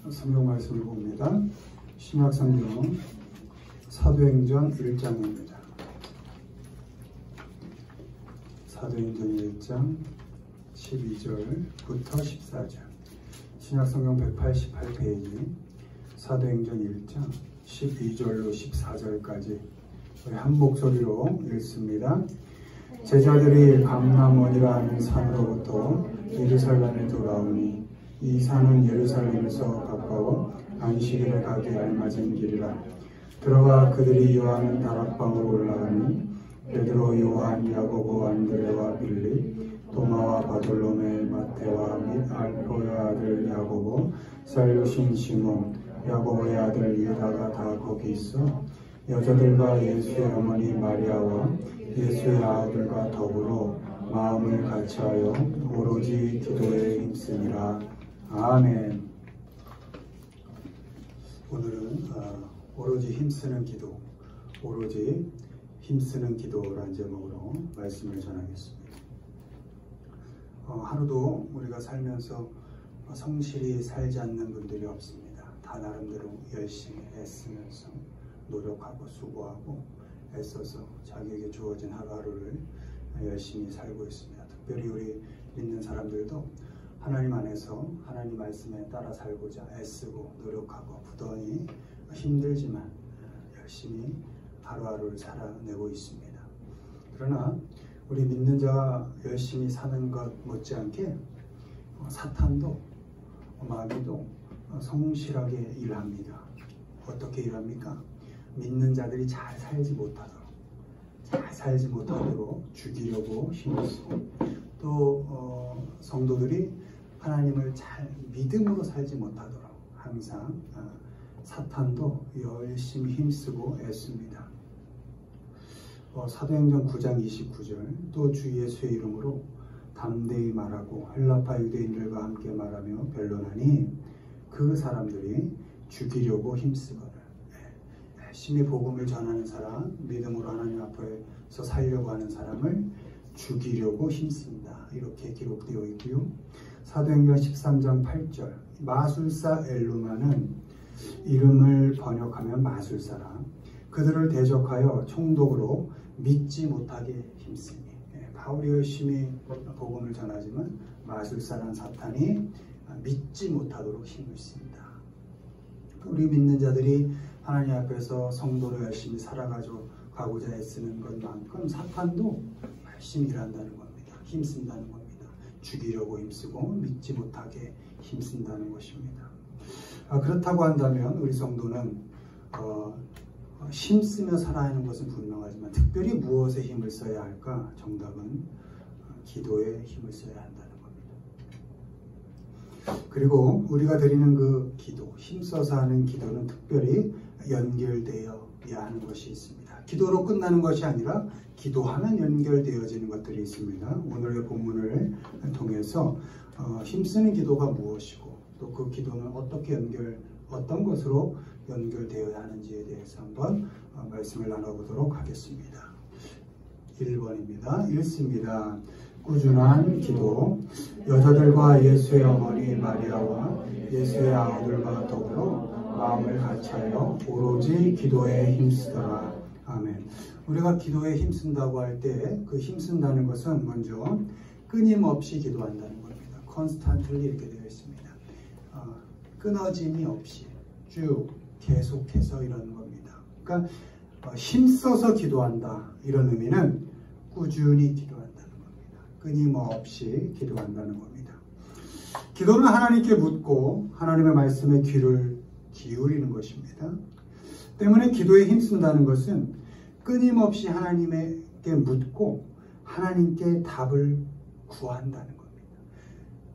성경 말씀을 봅니다. 신약성경 사도행전 1장입니다. 사도행전 1장 12절부터 14절. 신약성경 188페이지 사도행전 1장 12절로 14절까지 우리 한 목소리로 읽습니다. 제자들이 감람원이라는 산으로부터 예루살렘에 돌아오니 이 산은 예루살렘에서 가까워 안식일에 가기 알맞은 길이라. 들어가 그들이 요한은 다락방으로 올라가니 베드로, 요한, 야고보, 안드레와 빌립, 도마와 바돌로메, 마테와 및 알포의 아들 야고보, 살루신 시몬, 야고보의 아들 유다가 다 거기 있어 여자들과 예수의 어머니 마리아와 예수의 아들과 더불어 마음을 같이하여 오로지 기도에 힘쓰니라. 아멘. 오늘은 오로지 힘쓰는 기도, 오로지 힘쓰는 기도라는 제목으로 말씀을 전하겠습니다. 하루도 우리가 살면서 성실히 살지 않는 분들이 없습니다. 다 나름대로 열심히 애쓰면서 노력하고 수고하고 애써서 자기에게 주어진 하루하루를 열심히 살고 있습니다. 특별히 우리 믿는 사람들도 하나님 안에서 하나님 말씀에 따라 살고자 애쓰고 노력하고 부단히 힘들지만 열심히 하루하루를 살아내고 있습니다. 그러나 우리 믿는 자가 열심히 사는 것 못지않게 사탄도 마귀도 성실하게 일합니다. 어떻게 일합니까? 믿는 자들이 잘 살지 못하도록 죽이려고 힘을 쓰고 또 성도들이 하나님을 잘 믿음으로 살지 못하도록 항상 사탄도 열심히 힘쓰고 애씁니다. 사도행전 9장 29절 또 주 예수의 이름으로 담대히 말하고 헬라파 유대인들과 함께 말하며 변론하니 그 사람들이 죽이려고 힘쓰거늘. 열심히 복음을 전하는 사람, 믿음으로 하나님 앞에서 살려고 하는 사람을 죽이려고 힘씁니다. 이렇게 기록되어 있고요. 사도행전 13장 8절 마술사 엘루마는 이름을 번역하면 마술사라. 그들을 대적하여 총독으로 믿지 못하게 힘쓰니. 바울이 열심히 복음을 전하지만 마술사란 사탄이 믿지 못하도록 힘을 씁니다. 우리 믿는 자들이 하나님 앞에서 성도로 열심히 살아가고자 애쓰는 것만큼 사탄도 열심히 일한다는 겁니다. 힘쓴다는 겁니다. 죽이려고 힘쓰고 믿지 못하게 힘쓴다는 것입니다. 그렇다고 한다면 우리 성도는 힘쓰며 살아야 하는 것은 분명하지만 특별히 무엇에 힘을 써야 할까? 정답은 기도에 힘을 써야 한다는 겁니다. 그리고 우리가 드리는 그 기도, 힘써서 하는 기도는 특별히 연결되어야 하는 것이 있습니다. 기도로 끝나는 것이 아니라 기도하면 연결되어지는 것들이 있습니다. 오늘의 본문을 통해서 힘쓰는 기도가 무엇이고 또 그 기도는 어떤 것으로 연결되어야 하는지에 대해서 한번 말씀을 나눠보도록 하겠습니다. 1번입니다. 읽습니다. 꾸준한 기도. 여자들과 예수의 어머니 마리아와 예수의 아들과 더불어 마음을 같이하여 오로지 기도에 힘쓰더라. 아멘. 우리가 기도에 힘쓴다고 할 때 그 힘쓴다는 것은 먼저 끊임없이 기도한다는 겁니다. constantly 이렇게 되어 있습니다. 끊어짐이 없이 쭉 계속해서 이러는 겁니다. 그러니까 힘써서 기도한다 이런 의미는 꾸준히 기도한다는 겁니다. 끊임없이 기도한다는 겁니다. 기도는 하나님께 묻고 하나님의 말씀에 귀를 기울이는 것입니다. 때문에 기도에 힘쓴다는 것은 끊임없이 하나님께 묻고 하나님께 답을 구한다는 겁니다.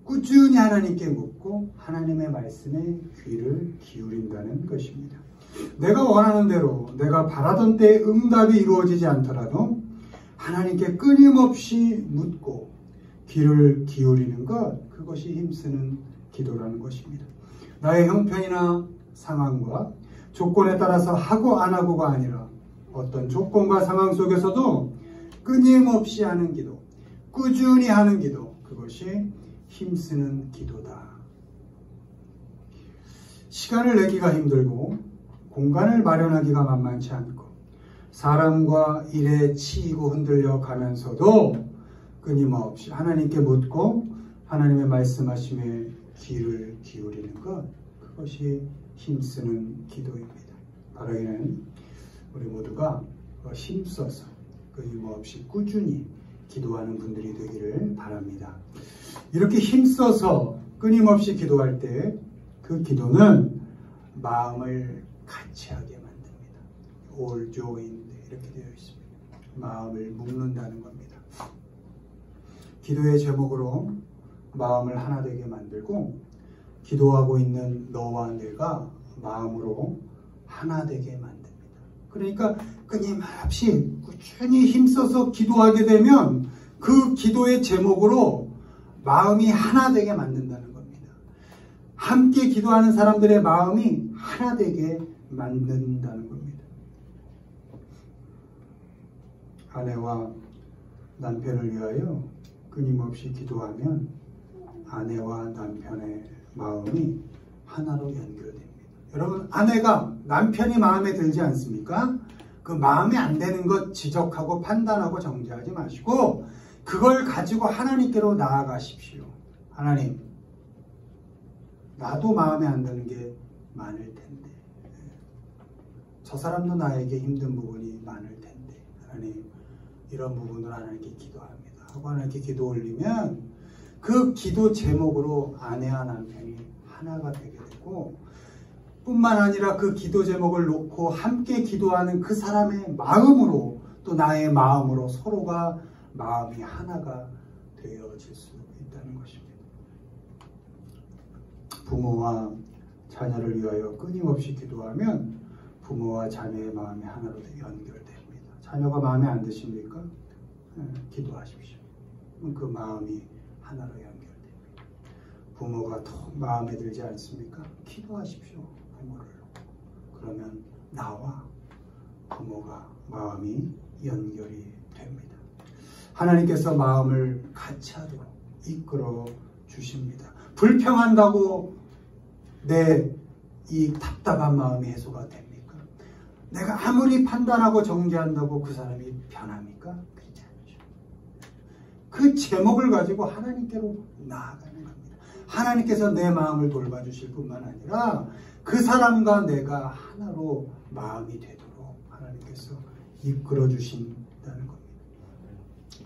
꾸준히 하나님께 묻고 하나님의 말씀에 귀를 기울인다는 것입니다. 내가 원하는 대로 내가 바라던 때에 응답이 이루어지지 않더라도 하나님께 끊임없이 묻고 귀를 기울이는 것, 그것이 힘쓰는 기도라는 것입니다. 나의 형편이나 상황과 조건에 따라서 하고 안 하고가 아니라 어떤 조건과 상황 속에서도 끊임없이 하는 기도, 꾸준히 하는 기도, 그것이 힘쓰는 기도다. 시간을 내기가 힘들고 공간을 마련하기가 만만치 않고 사람과 일에 치이고 흔들려 가면서도 끊임없이 하나님께 묻고 하나님의 말씀하심에 귀를 기울이는 것, 그것이 힘쓰는 기도입니다. 바라기는 우리 모두가 힘써서 끊임없이 꾸준히 기도하는 분들이 되기를 바랍니다. 이렇게 힘써서 끊임없이 기도할 때 그 기도는 마음을 같이하게 만듭니다. all joined 이렇게 되어 있습니다. 마음을 묶는다는 겁니다. 기도의 제목으로 마음을 하나 되게 만들고 기도하고 있는 너와 내가 마음으로 하나 되게 만듭니다. 그러니까 끊임없이 꾸준히 힘써서 기도하게 되면 그 기도의 제목으로 마음이 하나 되게 만든다는 겁니다. 함께 기도하는 사람들의 마음이 하나 되게 만든다는 겁니다. 아내와 남편을 위하여 끊임없이 기도하면 아내와 남편의 마음이 하나로 연결됩니다. 여러분, 아내가 남편이 마음에 들지 않습니까? 그 마음에 안 되는 것 지적하고 판단하고 정죄하지 마시고 그걸 가지고 하나님께로 나아가십시오. 하나님, 나도 마음에 안 드는 게 많을 텐데 저 사람도 나에게 힘든 부분이 많을 텐데 하나님, 이런 부분을 하나님께 기도합니다 하고 하나님께 기도 올리면 그 기도 제목으로 아내와 남편이 하나가 되게 되고 뿐만 아니라 그 기도 제목을 놓고 함께 기도하는 그 사람의 마음으로 또 나의 마음으로 서로가 마음이 하나가 되어질 수 있다는 것입니다. 부모와 자녀를 위하여 끊임없이 기도하면 부모와 자녀의 마음이 하나로 연결됩니다. 자녀가 마음에 안 드십니까? 기도하십시오. 그 마음이 하나로 연결됩니다. 부모가 더 마음에 들지 않습니까? 기도하십시오. 부모를. 그러면 나와 부모가 마음이 연결이 됩니다. 하나님께서 마음을 같이 하도록 이끌어 주십니다. 불평한다고 내 이 답답한 마음이 해소가 됩니까? 내가 아무리 판단하고 정죄한다고 그 사람이 변합니까? 그렇지 않죠. 그 제목을 가지고 하나님께로 나아가는 겁니다. 하나님께서 내 마음을 돌봐주실 뿐만 아니라 그 사람과 내가 하나로 마음이 되도록 하나님께서 이끌어 주신다는 겁니다.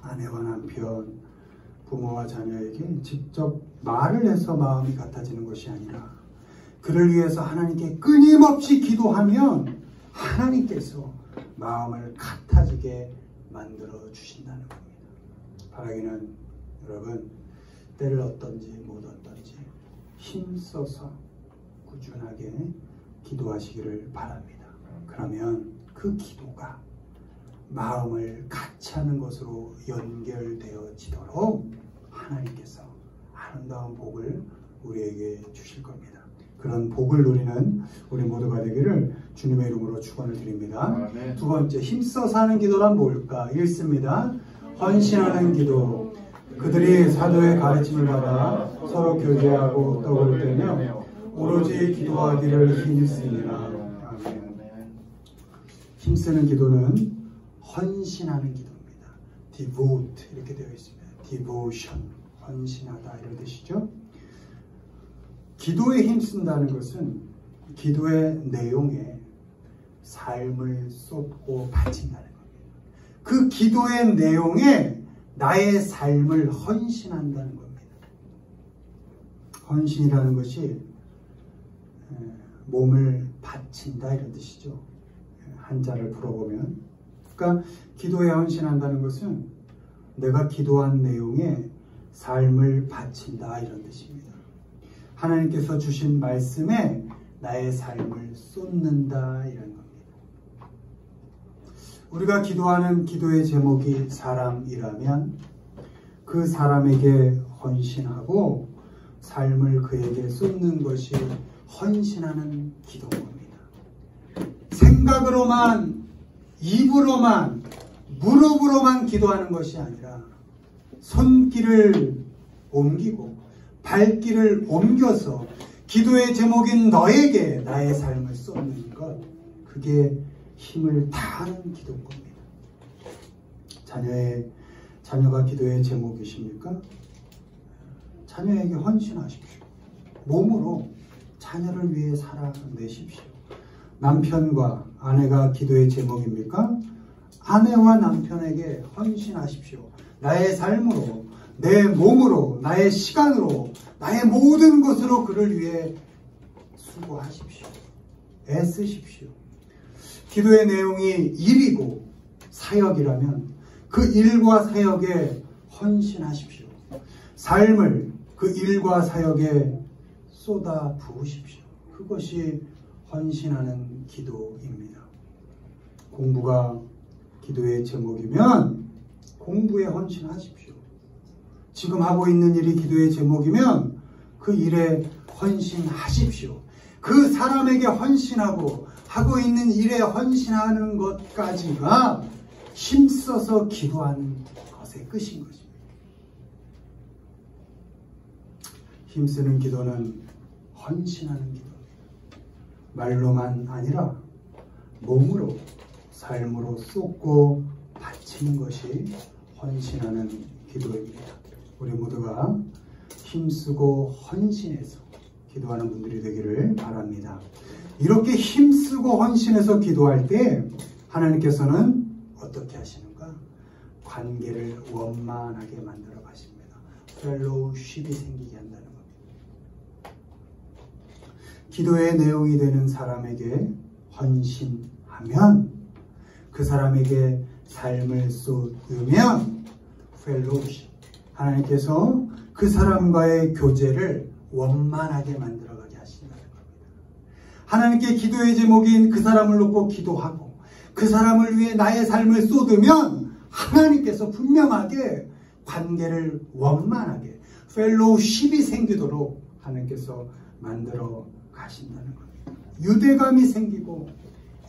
아내와 남편, 부모와 자녀에게 직접 말을 해서 마음이 같아지는 것이 아니라 그를 위해서 하나님께 끊임없이 기도하면 하나님께서 마음을 같아지게 만들어 주신다는 겁니다. 바라기는 여러분, 때를 어떤지 못 어떤지 힘써서 꾸준하게 기도하시기를 바랍니다. 그러면 그 기도가 마음을 같이 하는 것으로 연결되어지도록 하나님께서 아름다운 복을 우리에게 주실 겁니다. 그런 복을 누리는 우리 모두가 되기를 주님의 이름으로 축원을 드립니다. 아멘. 두 번째, 힘써 사는 기도란 뭘까? 읽습니다. 헌신하는 기도. 그들이 사도의 가르침을 받아 서로 교제하고 떡을 떼며 오로지 기도하기를 힘쓰니라. 아멘. 힘쓰는 기도는 헌신하는 기도입니다. devote 이렇게 되어 있습니다. devotion, 헌신하다 이런 뜻이죠. 기도에 힘쓴다는 것은 기도의 내용에 삶을 쏟고 바친다는 겁니다. 그 기도의 내용에 나의 삶을 헌신한다는 겁니다. 헌신이라는 것이 몸을 바친다 이런 뜻이죠. 한자를 풀어보면. 그러니까 기도에 헌신한다는 것은 내가 기도한 내용에 삶을 바친다 이런 뜻입니다. 하나님께서 주신 말씀에 나의 삶을 쏟는다 이런 겁니다. 우리가 기도하는 기도의 제목이 사람이라면 그 사람에게 헌신하고 삶을 그에게 쏟는 것이 헌신하는 기도인 겁니다. 생각으로만, 입으로만, 무릎으로만 기도하는 것이 아니라 손길을 옮기고 발길을 옮겨서 기도의 제목인 너에게 나의 삶을 쏟는 것, 그게 힘을 다하는 기도인 겁니다. 자녀가 기도의 제목이십니까? 자녀에게 헌신하십시오. 몸으로 자녀를 위해 살아내십시오. 남편과 아내가 기도의 제목입니까? 아내와 남편에게 헌신하십시오. 나의 삶으로, 내 몸으로, 나의 시간으로, 나의 모든 것으로 그를 위해 수고하십시오. 애쓰십시오. 기도의 내용이 일이고 사역이라면 그 일과 사역에 헌신하십시오. 삶을 그 일과 사역에 쏟아 부으십시오. 그것이 헌신하는 기도입니다. 공부가 기도의 제목이면 공부에 헌신하십시오. 지금 하고 있는 일이 기도의 제목이면 그 일에 헌신하십시오. 그 사람에게 헌신하고 하고 있는 일에 헌신하는 것까지가 힘써서 기도하는 것의 끝인 것입니다. 힘쓰는 기도는 헌신하는 기도입니다. 말로만 아니라 몸으로, 삶으로 쏟고 바치는 것이 헌신하는 기도입니다. 우리 모두가 힘쓰고 헌신해서 기도하는 분들이 되기를 바랍니다. 이렇게 힘쓰고 헌신해서 기도할 때 하나님께서는 어떻게 하시는가? 관계를 원만하게 만들어 가십니다. 펠로우십이 생기게 한다는 겁니다. 기도의 내용이 되는 사람에게 헌신하면, 그 사람에게 삶을 쏟으면 펠로우십, 하나님께서 그 사람과의 교제를 원만하게 만들어가게 하신다는 겁니다. 하나님께 기도의 제목인 그 사람을 놓고 기도하고 그 사람을 위해 나의 삶을 쏟으면 하나님께서 분명하게 관계를 원만하게 펠로우십이 생기도록 하나님께서 만들어 가신다는 겁니다. 유대감이 생기고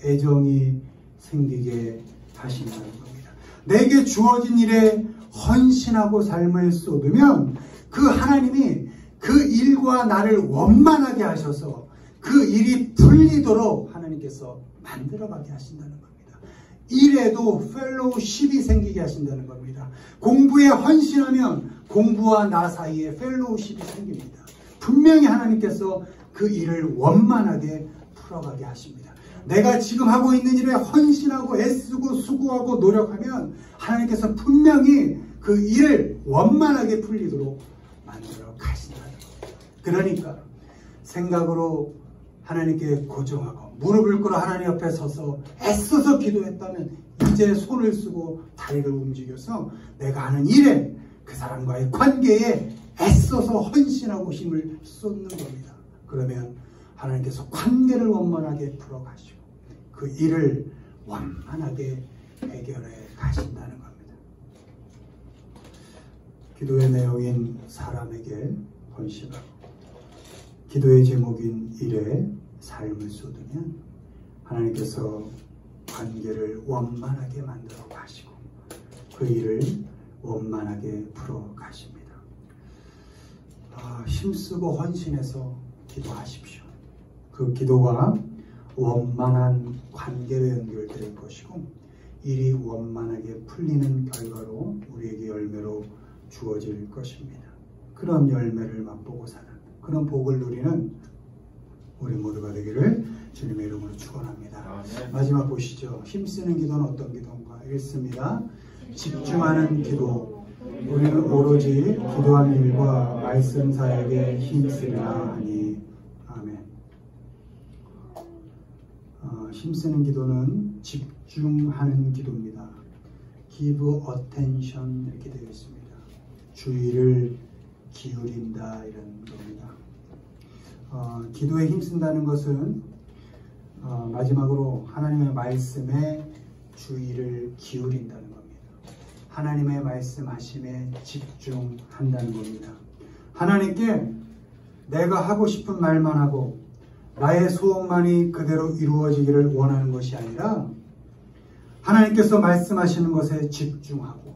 애정이 생기게 하신다는 겁니다. 내게 주어진 일에 헌신하고 삶을 쏟으면 그 하나님이 그 일과 나를 원만하게 하셔서 그 일이 풀리도록 하나님께서 만들어가게 하신다는 겁니다. 일에도 펠로우십이 생기게 하신다는 겁니다. 공부에 헌신하면 공부와 나 사이에 펠로우십이 생깁니다. 분명히 하나님께서 그 일을 원만하게 풀어가게 하십니다. 내가 지금 하고 있는 일에 헌신하고 애쓰고 수고하고 노력하면 하나님께서 분명히 그 일을 원만하게 풀리도록 만들어 가신다는 겁니다. 그러니까 생각으로 하나님께 고정하고 무릎을 꿇어 하나님 옆에 서서 애써서 기도했다면 이제 손을 쓰고 다리를 움직여서 내가 하는 일에, 그 사람과의 관계에 애써서 헌신하고 힘을 쏟는 겁니다. 그러면 하나님께서 관계를 원만하게 풀어가시고 그 일을 원만하게 해결해 가신다는 겁니다. 기도의 내용인 사람에게 헌신하고 기도의 제목인 일에 삶을 쏟으면 하나님께서 관계를 원만하게 만들어 가시고 그 일을 원만하게 풀어 가십니다. 힘쓰고 헌신해서 기도하십시오. 그 기도가 원만한 관계로 연결될 것이고 일이 원만하게 풀리는 결과로 우리에게 열매로 주어질 것입니다. 그런 열매를 맛보고 사는 그런 복을 누리는 우리 모두가 되기를 주님의 이름으로 축원합니다. 마지막 보시죠. 힘쓰는 기도는 어떤 기도인가? 읽습니다. 집중하는 기도. 우리는 오로지 기도하는 일과 말씀 사역에 힘쓰리라 하니. 아멘. 힘쓰는 기도는 집중하는 기도입니다. Give attention 이렇게 되어 있습니다. 주의를 기울인다 이런 겁니다. 기도에 힘쓴다는 것은 마지막으로 하나님의 말씀에 주의를 기울인다는 겁니다. 하나님의 말씀하심에 집중한다는 겁니다. 하나님께 내가 하고 싶은 말만 하고 나의 소원만이 그대로 이루어지기를 원하는 것이 아니라 하나님께서 말씀하시는 것에 집중하고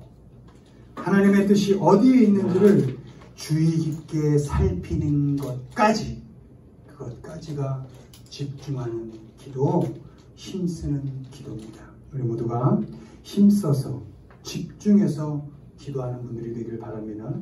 하나님의 뜻이 어디에 있는지를 주의 깊게 살피는 것까지 그것까지가 집중하는 기도, 힘쓰는 기도입니다. 우리 모두가 힘써서 집중해서 기도하는 분들이 되길 바랍니다.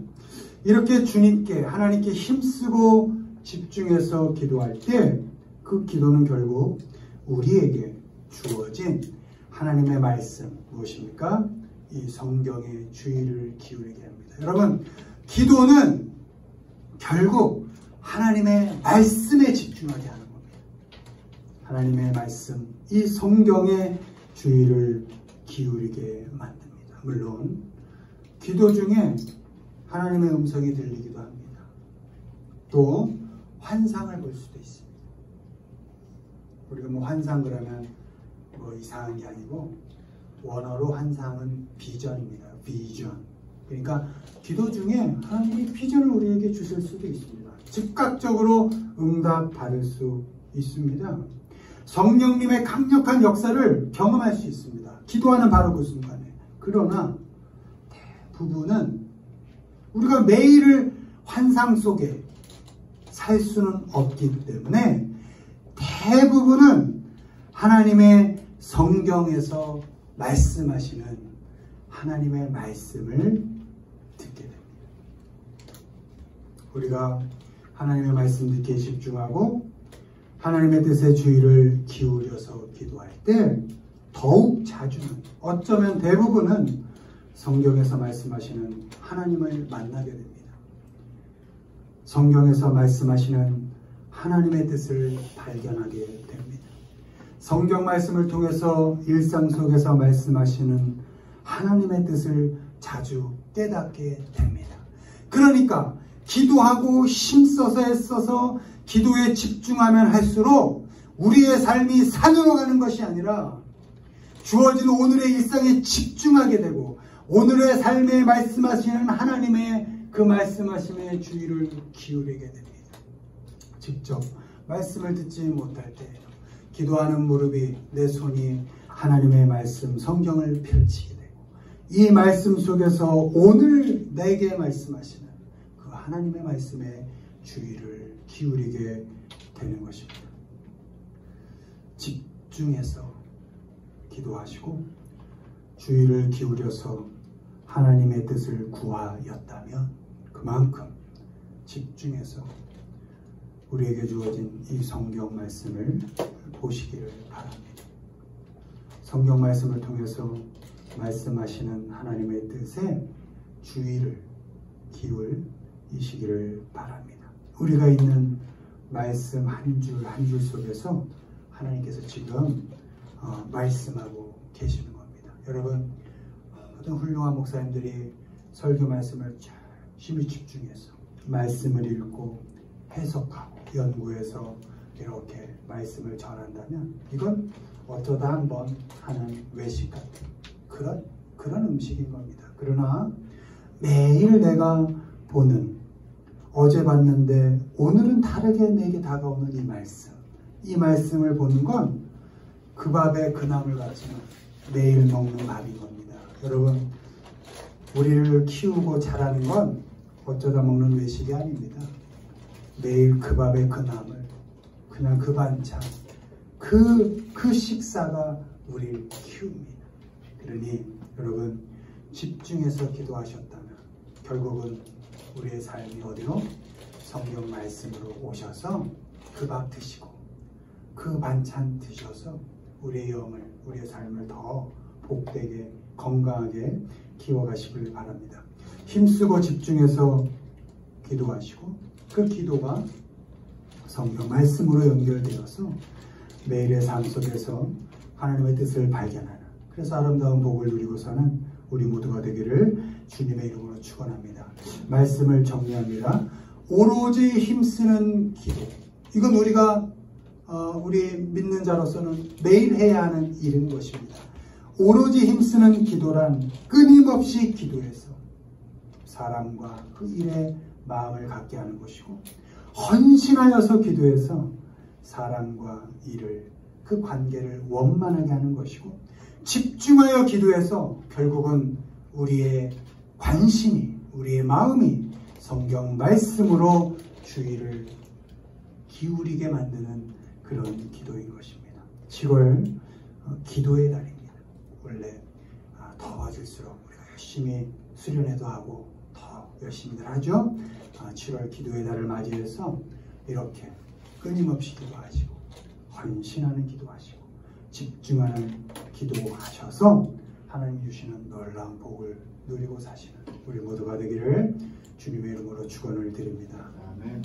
이렇게 주님께, 하나님께 힘쓰고 집중해서 기도할 때 그 기도는 결국 우리에게 주어진 하나님의 말씀, 무엇입니까? 이 성경의 주의를 기울이게 합니다. 여러분, 기도는 결국 하나님의 말씀에 집중하게 하는 겁니다. 하나님의 말씀, 이 성경의 주의를 기울이게 만듭니다. 물론 기도 중에 하나님의 음성이 들리기도 합니다. 또 환상을 볼 수도 있습니다. 우리가 환상 그러면 이상한 게 아니고 원어로 환상은 비전입니다. 비전. 그러니까 기도 중에 하나님이 비전을 우리에게 주실 수도 있습니다. 즉각적으로 응답 받을 수 있습니다. 성령님의 강력한 역사를 경험할 수 있습니다. 기도하는 바로 그 순간에. 그러나 대부분은 우리가 매일을 환상 속에 살 수는 없기 때문에 대부분은 하나님의 성경에서 말씀하시는 하나님의 말씀을 듣게 됩니다. 우리가 하나님의 말씀 듣기에 집중하고 하나님의 뜻에 주의를 기울여서 기도할 때 더욱 자주는, 어쩌면 대부분은 성경에서 말씀하시는 하나님을 만나게 됩니다. 성경에서 말씀하시는 하나님의 뜻을 발견하게 됩니다. 성경 말씀을 통해서 일상 속에서 말씀하시는 하나님의 뜻을 자주 깨닫게 됩니다. 그러니까 기도하고 힘써서 애써서 기도에 집중하면 할수록 우리의 삶이 산으로 가는 것이 아니라 주어진 오늘의 일상에 집중하게 되고 오늘의 삶에 말씀하시는 하나님의 그 말씀하심에 주의를 기울이게 됩니다. 직접 말씀을 듣지 못할 때 기도하는 무릎이, 내 손이 하나님의 말씀, 성경을 펼치게 되고 이 말씀 속에서 오늘 내게 말씀하시는 그 하나님의 말씀에 주의를 기울이게 되는 것입니다. 집중해서 기도하시고 주의를 기울여서 하나님의 뜻을 구하였다면 그만큼 집중해서 우리에게 주어진 이 성경 말씀을 보시기를 바랍니다. 성경 말씀을 통해서 말씀하시는 하나님의 뜻에 주의를 기울이시기를 바랍니다. 우리가 있는 말씀 한 줄 한 줄 속에서 하나님께서 지금 말씀하고 계시는 겁니다. 여러분, 어떤 훌륭한 목사님들이 설교 말씀을 열심히 집중해서 말씀을 읽고 해석하고 연구해서 이렇게 말씀을 전한다면 이건 어쩌다 한번 하는 외식 같은 그런 음식인 겁니다. 그러나 매일 내가 보는, 어제 봤는데 오늘은 다르게 내게 다가오는 이 말씀을 보는 건 그 밥에 그 나물 같지만 매일 먹는 밥인 겁니다. 여러분, 우리를 키우고 자라는 건 어쩌다 먹는 외식이 아닙니다. 매일 그 밥에 그 나물, 그냥 그 반찬, 그 식사가 우리를 키웁니다. 그러니 여러분, 집중해서 기도하셨다면 결국은 우리의 삶이 어디로? 성경 말씀으로 오셔서 그 밥 드시고 그 반찬 드셔서 우리의 영을, 우리의 삶을 더 복되게 건강하게 키워가시길 바랍니다. 힘쓰고 집중해서 기도하시고 그 기도가 성경 말씀으로 연결되어서 매일의 삶 속에서 하나님의 뜻을 발견하는, 그래서 아름다운 복을 누리고 사는 우리 모두가 되기를 주님의 이름으로 축원합니다. 말씀을 정리합니다. 오로지 힘쓰는 기도, 이건 우리가 우리 믿는 자로서는 매일 해야 하는 일인 것입니다. 오로지 힘쓰는 기도란 끊임없이 기도해서 사람과 그 일에 마음을 갖게 하는 것이고, 헌신하여서 기도해서 사람과 일을, 그 관계를 원만하게 하는 것이고, 집중하여 기도해서 결국은 우리의 관심이, 우리의 마음이 성경 말씀으로 주의를 기울이게 만드는 그런 기도인 것입니다. 7월 기도의 달입니다. 원래 더워질수록 우리가 열심히 수련회도 하고 더 열심히들 하죠. 7월 기도의 달을 맞이해서 이렇게 끊임없이 기도하시고 헌신하는 기도하시고 집중하는 기도하셔서 하나님 주시는 놀라운 복을 누리고 사시는 우리 모두가 되기를 주님의 이름으로 축원을 드립니다. 아멘.